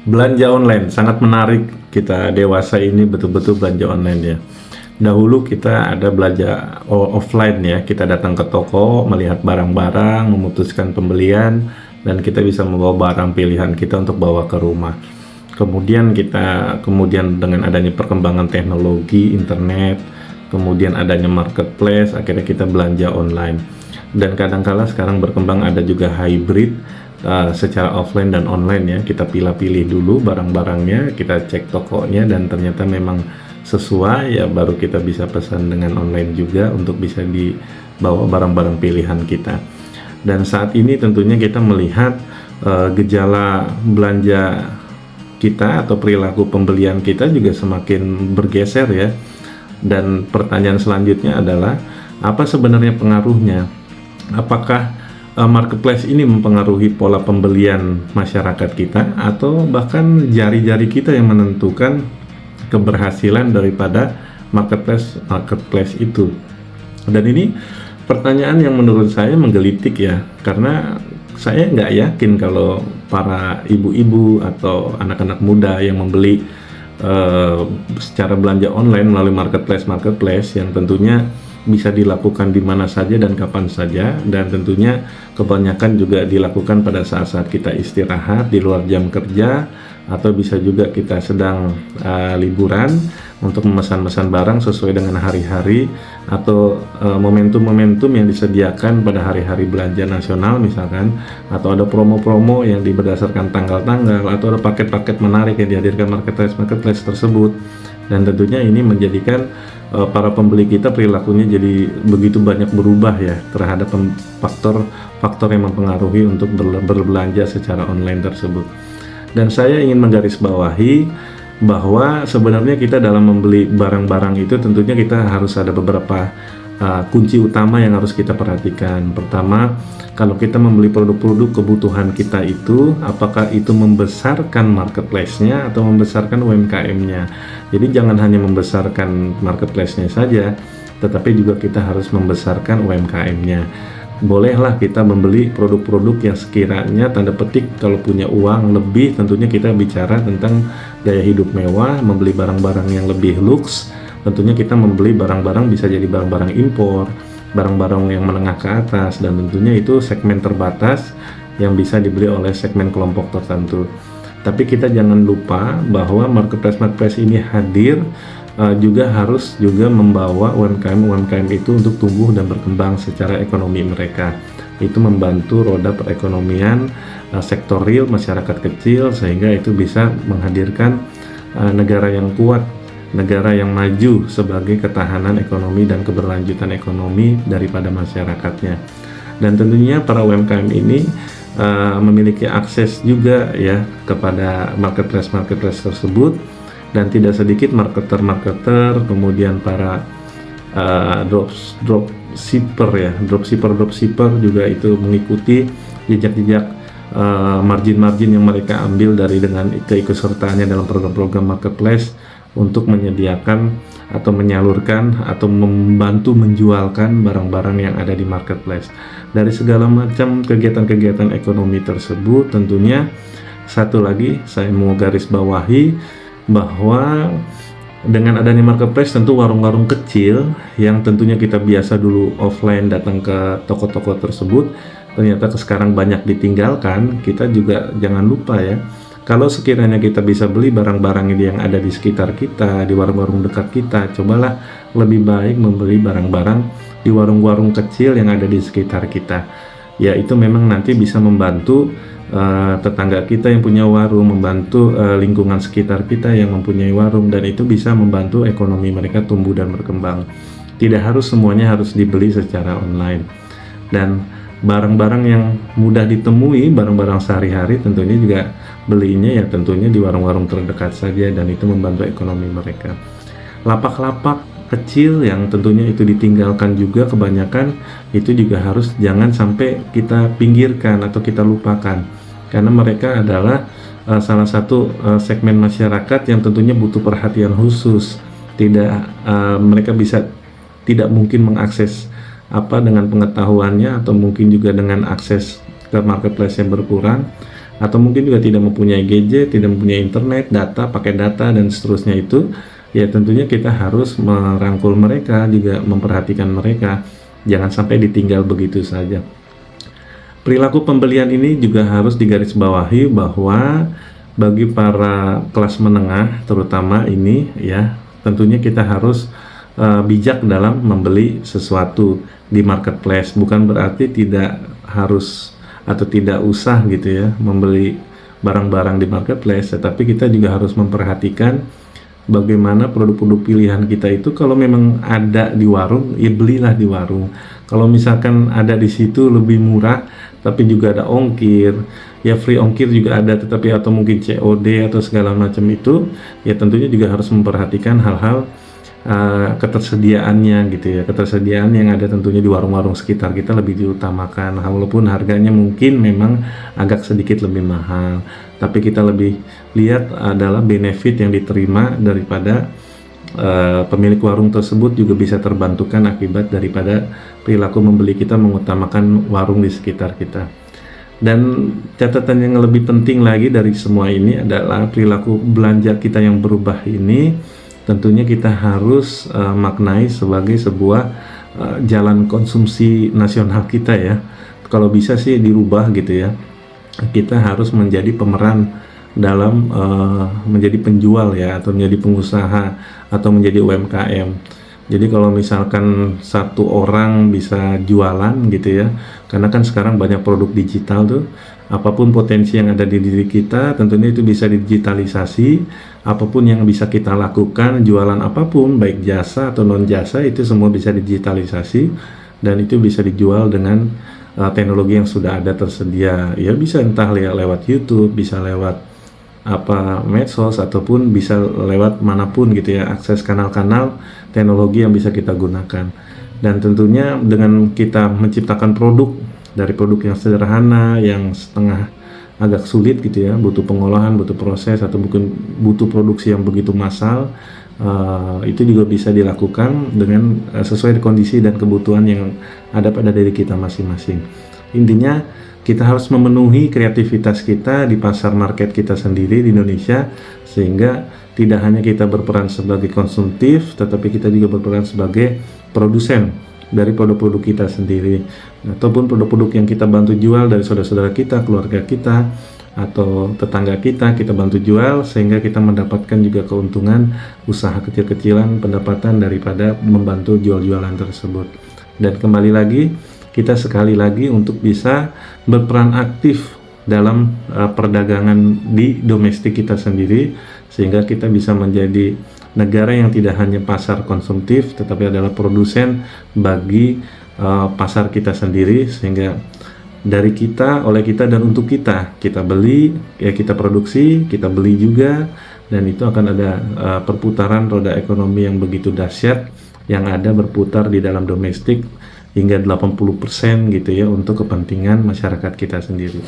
Belanja online sangat menarik. Kita dewasa ini betul-betul belanja online ya. Dahulu kita ada belanja offline ya. Kita datang ke toko, melihat barang-barang, memutuskan pembelian, dan kita bisa membawa barang pilihan kita untuk bawa ke rumah. Kemudian dengan adanya perkembangan teknologi, internet, kemudian adanya marketplace, akhirnya kita belanja online. Dan kadangkala sekarang berkembang ada juga hybrid, secara offline dan online ya. Kita pilih-pilih dulu barang-barangnya, kita cek tokonya, dan ternyata memang sesuai ya, baru kita bisa pesan dengan online juga untuk bisa dibawa barang-barang pilihan kita. Dan saat ini tentunya kita melihat gejala belanja kita atau perilaku pembelian kita juga semakin bergeser ya. Dan pertanyaan selanjutnya adalah, apa sebenarnya pengaruhnya? Apakah marketplace ini mempengaruhi pola pembelian masyarakat kita, atau bahkan jari-jari kita yang menentukan keberhasilan daripada marketplace itu? Dan ini pertanyaan yang menurut saya menggelitik ya, karena saya nggak yakin kalau para ibu-ibu atau anak-anak muda yang membeli secara belanja online melalui marketplace yang tentunya bisa dilakukan di mana saja dan kapan saja, dan tentunya kebanyakan juga dilakukan pada saat-saat kita istirahat di luar jam kerja, atau bisa juga kita sedang liburan untuk memesan-mesan barang sesuai dengan hari-hari atau momentum-momentum yang disediakan pada hari-hari belanja nasional misalkan, atau ada promo-promo yang berdasarkan tanggal-tanggal, atau ada paket-paket menarik yang dihadirkan marketplace tersebut. Dan tentunya ini menjadikan para pembeli kita perilakunya jadi begitu banyak berubah ya terhadap faktor yang mempengaruhi untuk berbelanja secara online tersebut. Dan saya ingin menggarisbawahi bahwa sebenarnya kita dalam membeli barang-barang itu tentunya kita harus ada beberapa kunci utama yang harus kita perhatikan. Pertama, kalau kita membeli produk-produk kebutuhan kita itu, apakah itu membesarkan marketplace-nya atau membesarkan UMKM-nya. Jadi jangan hanya membesarkan marketplace-nya saja, tetapi juga kita harus membesarkan UMKM-nya. Bolehlah kita membeli produk-produk yang sekiranya tanda petik kalau punya uang lebih, tentunya kita bicara tentang gaya hidup mewah, membeli barang-barang yang lebih luks. Tentunya kita membeli barang-barang bisa jadi barang-barang impor, barang-barang yang menengah ke atas, dan tentunya itu segmen terbatas yang bisa dibeli oleh segmen kelompok tertentu. Tapi kita jangan lupa bahwa marketplace ini hadir juga harus membawa UMKM itu untuk tumbuh dan berkembang secara ekonomi mereka. Itu membantu roda perekonomian sektor real masyarakat kecil, sehingga itu bisa menghadirkan negara yang kuat, negara yang maju sebagai ketahanan ekonomi dan keberlanjutan ekonomi daripada masyarakatnya. Dan tentunya para UMKM ini memiliki akses juga ya kepada marketplace tersebut, dan tidak sedikit marketer, kemudian para dropshipper juga itu mengikuti jejak-jejak margin yang mereka ambil dengan keikutsertaannya dalam program-program marketplace untuk menyediakan atau menyalurkan atau membantu menjualkan barang-barang yang ada di marketplace. Dari segala macam kegiatan-kegiatan ekonomi tersebut, tentunya satu lagi saya mau garis bawahi bahwa dengan adanya marketplace, tentu warung-warung kecil yang tentunya kita biasa dulu offline datang ke toko-toko tersebut, ternyata sekarang banyak ditinggalkan. Kita juga jangan lupa ya, kalau sekiranya kita bisa beli barang-barang yang ada di sekitar kita, di warung-warung dekat kita, cobalah lebih baik membeli barang-barang di warung-warung kecil yang ada di sekitar kita. Ya, itu memang nanti bisa membantu tetangga kita yang punya warung, membantu lingkungan sekitar kita yang mempunyai warung, dan itu bisa membantu ekonomi mereka tumbuh dan berkembang. Tidak harus semuanya harus dibeli secara online. Dan barang-barang yang mudah ditemui, barang-barang sehari-hari, tentunya juga belinya ya tentunya di warung-warung terdekat saja, dan itu membantu ekonomi mereka. Lapak-lapak kecil yang tentunya itu ditinggalkan juga kebanyakan, itu juga harus jangan sampai kita pinggirkan atau kita lupakan, karena mereka adalah salah satu segmen masyarakat yang tentunya butuh perhatian khusus. Mereka tidak mungkin mengakses dengan pengetahuannya, atau mungkin juga dengan akses ke marketplace yang berkurang. atau mungkin juga tidak mempunyai gadget, tidak mempunyai internet, data, pakai data dan seterusnya itu, ya tentunya kita harus merangkul mereka, juga memperhatikan mereka, jangan sampai ditinggal begitu saja. Perilaku pembelian ini juga harus digarisbawahi bahwa bagi para kelas menengah terutama ini ya, tentunya kita harus bijak dalam membeli sesuatu di marketplace. Bukan berarti tidak harus atau tidak usah gitu ya membeli barang-barang di marketplace, tetapi kita juga harus memperhatikan bagaimana produk-produk pilihan kita itu. Kalau memang ada di warung, ya belilah di warung. Kalau misalkan ada di situ lebih murah tapi juga ada ongkir, ya free ongkir juga ada, tetapi atau mungkin COD atau segala macam itu, ya tentunya juga harus memperhatikan hal-hal ketersediaannya gitu ya. Ketersediaan yang ada tentunya di warung-warung sekitar kita lebih diutamakan, walaupun harganya mungkin memang agak sedikit lebih mahal, tapi kita lebih lihat adalah benefit yang diterima daripada pemilik warung tersebut juga bisa terbantukan akibat daripada perilaku membeli kita mengutamakan warung di sekitar kita. Dan catatan yang lebih penting lagi dari semua ini adalah perilaku belanja kita yang berubah ini tentunya kita harus maknai sebagai sebuah jalan konsumsi nasional kita ya. Kalau bisa sih dirubah gitu ya. Kita harus menjadi pemeran dalam menjadi penjual ya, atau menjadi pengusaha, atau menjadi UMKM. Jadi kalau misalkan satu orang bisa jualan gitu ya, karena kan sekarang banyak produk digital tuh, apapun potensi yang ada di diri kita tentunya itu bisa digitalisasi. Apapun yang bisa kita lakukan, jualan apapun baik jasa atau non jasa, itu semua bisa digitalisasi dan itu bisa dijual dengan teknologi yang sudah ada tersedia. Ya bisa entah lewat YouTube, bisa lewat medsos, ataupun bisa lewat manapun gitu ya, akses kanal-kanal teknologi yang bisa kita gunakan. Dan tentunya dengan kita menciptakan produk dari produk yang sederhana, yang setengah agak sulit gitu ya, butuh pengolahan, butuh proses, atau mungkin butuh produksi yang begitu massal, itu juga bisa dilakukan dengan sesuai kondisi dan kebutuhan yang ada pada diri kita masing-masing. Intinya kita harus memenuhi kreativitas kita di pasar market kita sendiri di Indonesia, sehingga tidak hanya kita berperan sebagai konsumtif, tetapi kita juga berperan sebagai produsen dari produk-produk kita sendiri, ataupun produk-produk yang kita bantu jual dari saudara-saudara kita, keluarga kita, atau tetangga kita bantu jual, sehingga kita mendapatkan juga keuntungan usaha kecil-kecilan, pendapatan daripada membantu jual-jualan tersebut. Dan kembali lagi, kita sekali lagi untuk bisa berperan aktif dalam perdagangan di domestik kita sendiri, sehingga kita bisa menjadi negara yang tidak hanya pasar konsumtif, tetapi adalah produsen bagi pasar kita sendiri, sehingga dari kita, oleh kita, dan untuk kita beli, ya kita produksi, kita beli juga, dan itu akan ada perputaran roda ekonomi yang begitu dahsyat yang ada berputar di dalam domestik hingga 80% gitu ya, untuk kepentingan masyarakat kita sendiri.